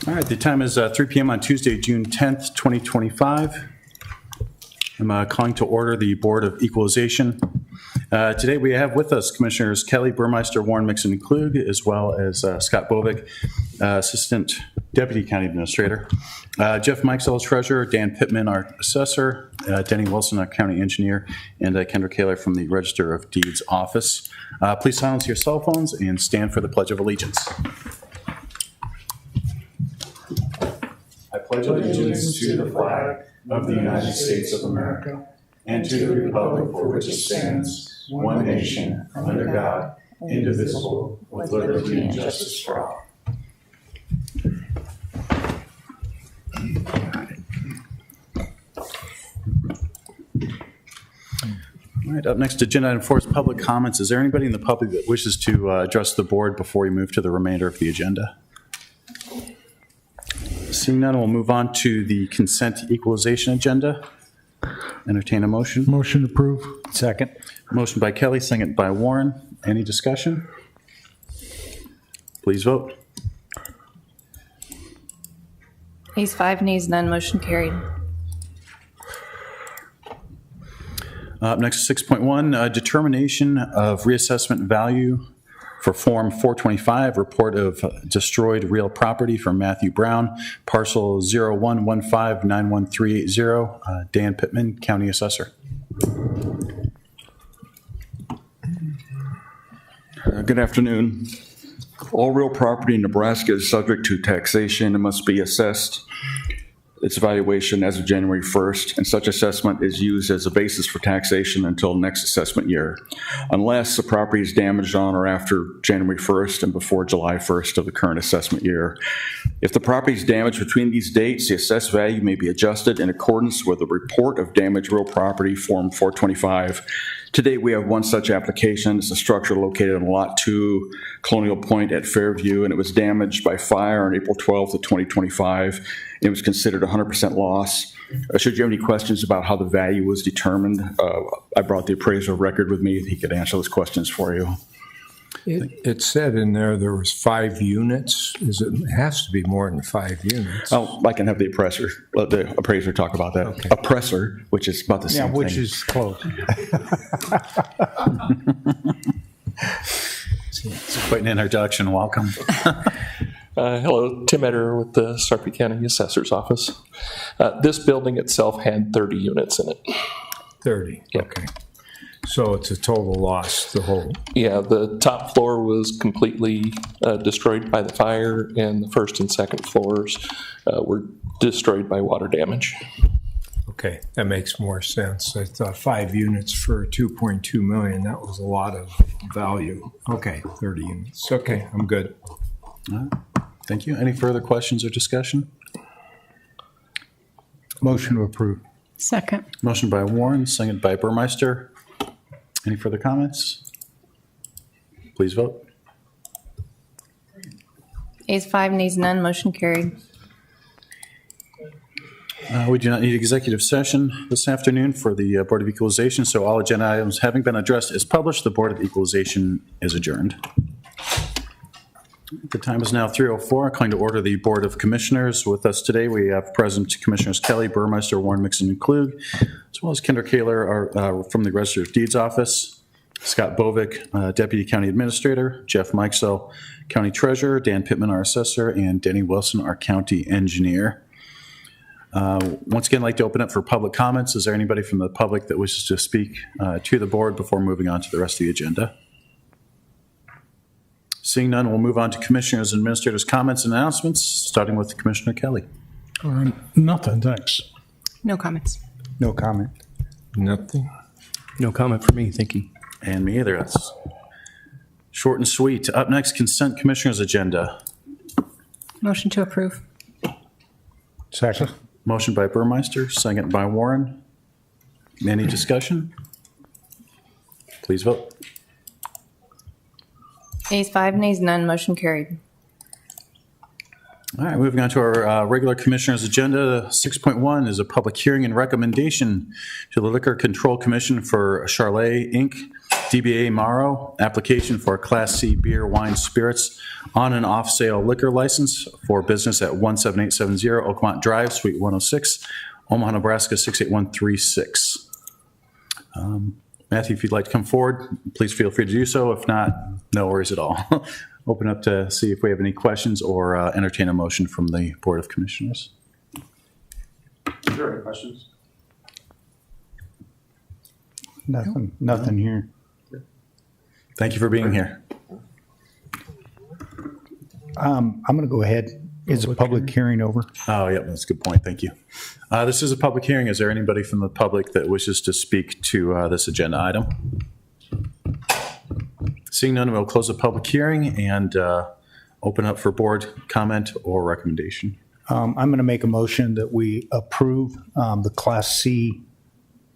All right, the time is 3 p.m. on Tuesday, June 10th, 2025. I'm calling to order the Board of Equalization. Today we have with us Commissioners Kelly, Burmeister, Warren, Mixon, and Klug, as well as Scott Bovick, Assistant Deputy County Administrator, Jeff Mikesell, Treasurer, Dan Pittman, our Assessor, Denny Wilson, our County Engineer, and Kendra Kaler from the Register of Deeds Office. Please silence your cell phones and stand for the Pledge of Allegiance. I pledge allegiance to the flag of the United States of America and to the republic for which it stands, one nation, under God, indivisible, with liberty and justice for all. All right, up next, agenda item 4 is public comments. Is there anybody in the public that wishes to address the board before we move to the remainder of the agenda? Seeing none, we'll move on to the consent equalization agenda. Entertain a motion. Motion approved. Second. Motion by Kelly, second by Warren. Any discussion? Please vote. Ayes 5, nays none, motion carried. Up next, 6.1, determination of reassessment value for Form 425, report of destroyed real property from Matthew Brown, parcel 0115913880, Dan Pittman, County Assessor. Good afternoon. All real property in Nebraska is subject to taxation and must be assessed. Its valuation as of January 1st, and such assessment is used as a basis for taxation until next assessment year, unless the property is damaged on or after January 1st and before July 1st of the current assessment year. If the property is damaged between these dates, the assessed value may be adjusted in accordance with the Report of Damaged Real Property, Form 425. Today, we have one such application. It's a structure located on Lot 2, Colonial Point at Fairview, and it was damaged by fire on April 12th of 2025. It was considered 100% loss. Should you have any questions about how the value was determined, I brought the appraiser record with me. He could answer those questions for you. It said in there was 5 units. It has to be more than 5 units. Oh, I can have the appraiser talk about that. Okay. Oppressor, which is about the same thing. Yeah, which is close. Quite an introduction. Welcome. Hello, Tim Eder with the Sarpy County Assessor's Office. This building itself had 30 units in it. 30, Yep. Okay. So it's a total loss, the whole. Yeah, the top floor was completely destroyed by the fire, and the first and second floors were destroyed by water damage. Okay, that makes more sense. I thought 5 units for 2.2 million, that was a lot of value. Okay, 30 units. Okay, I'm good. All right. Thank you. Any further questions or discussion? Motion to approve. Second. Motion by Warren, second by Burmeister. Any further comments? Please vote. Ayes 5, nays none, motion carried. We do not need executive session this afternoon for the Board of Equalization, so all agenda items having been addressed as published, the Board of Equalization is adjourned. The time is now 3:04. I'm calling to order the Board of Commissioners. With us today, we have present Commissioners Kelly, Burmeister, Warren, Mixon, and Klug, as well as Kendra Kaler from the Register of Deeds Office, Scott Bovick, Deputy County Administrator, Jeff Mikesell, County Treasurer, Dan Pittman, our Assessor, and Denny Wilson, our County Engineer. Once again, I'd like to open up for public comments. Is there anybody from the public that wishes to speak to the board before moving on to the rest of the agenda? Seeing none, we'll move on to Commissioners and Administrators' comments and announcements, starting with Commissioner Kelly. Nothing, thanks. No comments. No comment. Nothing. No comment for me, thank you. And me either. That's short and sweet. Up next, Consent Commissioners' Agenda. Motion to approve. Second. Motion by Burmeister, second by Warren. Any discussion? Please vote. Ayes 5, nays none, motion carried. All right, moving on to our regular Commissioners' Agenda. 6.1 is a public hearing and recommendation to the Liquor Control Commission for Charlet Inc. DBA Morrow, application for a Class C beer, wine, spirits on and off sale liquor license for business at 17870 Oakmont Drive, Suite 106, Omaha, Nebraska 68136. Matthew, if you'd like to come forward, please feel free to do so. If not, no worries at all. Open up to see if we have any questions or entertain a motion from the Board of Commissioners. Is there any questions? Nothing here. Thank you for being here. I'm going to go ahead. Is the public hearing over? Oh, yeah, that's a good point. Thank you. This is a public hearing. Is there anybody from the public that wishes to speak to this agenda item? Seeing none, we'll close the public hearing and open up for board comment or recommendation. I'm going to make a motion that we approve the Class C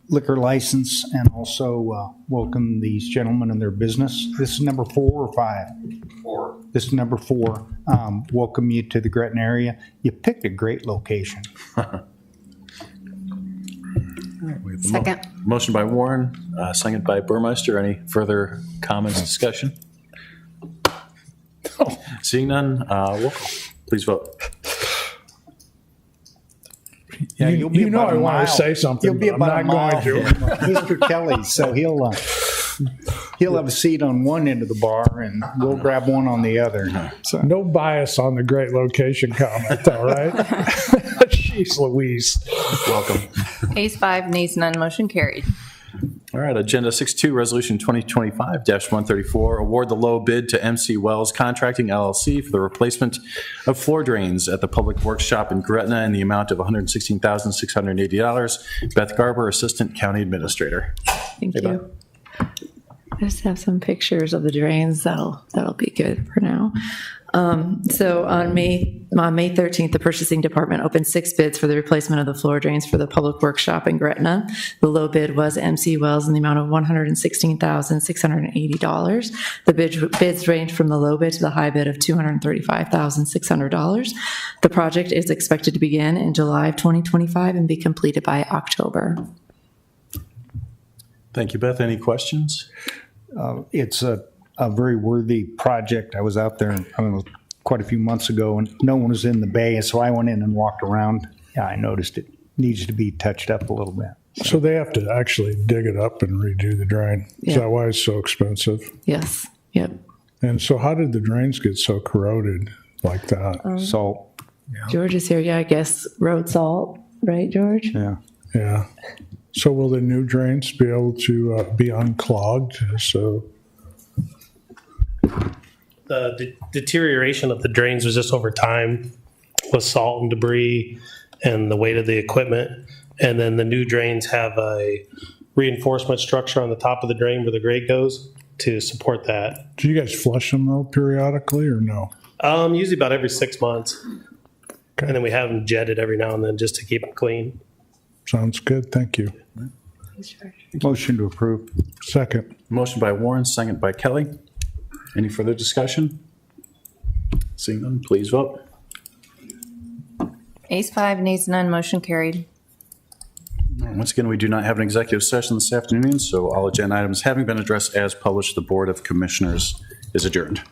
liquor license and also welcome these gentlemen and their business. This is number 4 or 5? 4. This is number 4. Welcome you to the Gretna area. You picked a great location. Second. Motion by Warren, second by Burmeister. Any further comments, discussion? Seeing none, roll call. Please vote. Yeah, you'll be You know about I a want mile. to say something, You'll be but I'm about a not mile going from Mr. Kelly, so he'll have a seat on one end of the bar, and we'll grab one on the other. So, No bias on the great location comment, all right? Jeez Louise. Welcome. Ayes 5, nays none, motion carried. All right, Agenda 6.2, Resolution 2025-134, award the low bid to MC Wells Contracting LLC for the replacement of floor drains at the Public Works Shop in Gretna in the amount of $116,680. Beth Garber, Assistant County Administrator. Thank you. I just have some pictures of the drains. That'll be good for now. So on May 13th, the purchasing department opened 6 bids for the replacement of the floor drains for the Public Works Shop in Gretna. The low bid was MC Wells in the amount of $116,680. The bids range from the low bid to the high bid of $235,600. The project is expected to begin in July of 2025 and be completed by October. Thank you, Beth. Any questions? it's a very worthy project. I was out there quite a few months ago, and no one was in the bay, so I went in and walked around. Yeah, I noticed it needs to be touched up a little bit. So they have to actually dig it up and redo the drain. Is Yeah. that why it's so expensive? Yes, yep. And so how did the drains get so corroded like that? Salt, George is here. Yeah, I guess road salt, right, George? yeah. Yeah. So will the new drains be able to be unclogged? So The deterioration of the drains was just over time with salt and debris and the weight of the equipment. And then the new drains have a reinforcement structure on the top of the drain where the grate goes to support that. do you guys flush them though periodically or no? Usually about every 6 months. And then we have them jetted every now and then just to keep them clean. Sounds good. Thank you. Motion to approve. Second. Motion by Warren, second by Kelly. Any further discussion? Seeing none, please vote. Ayes 5, nays none, motion carried. Once again, we do not have an executive session this afternoon, so all agenda items having been addressed as published, the Board of Commissioners is adjourned.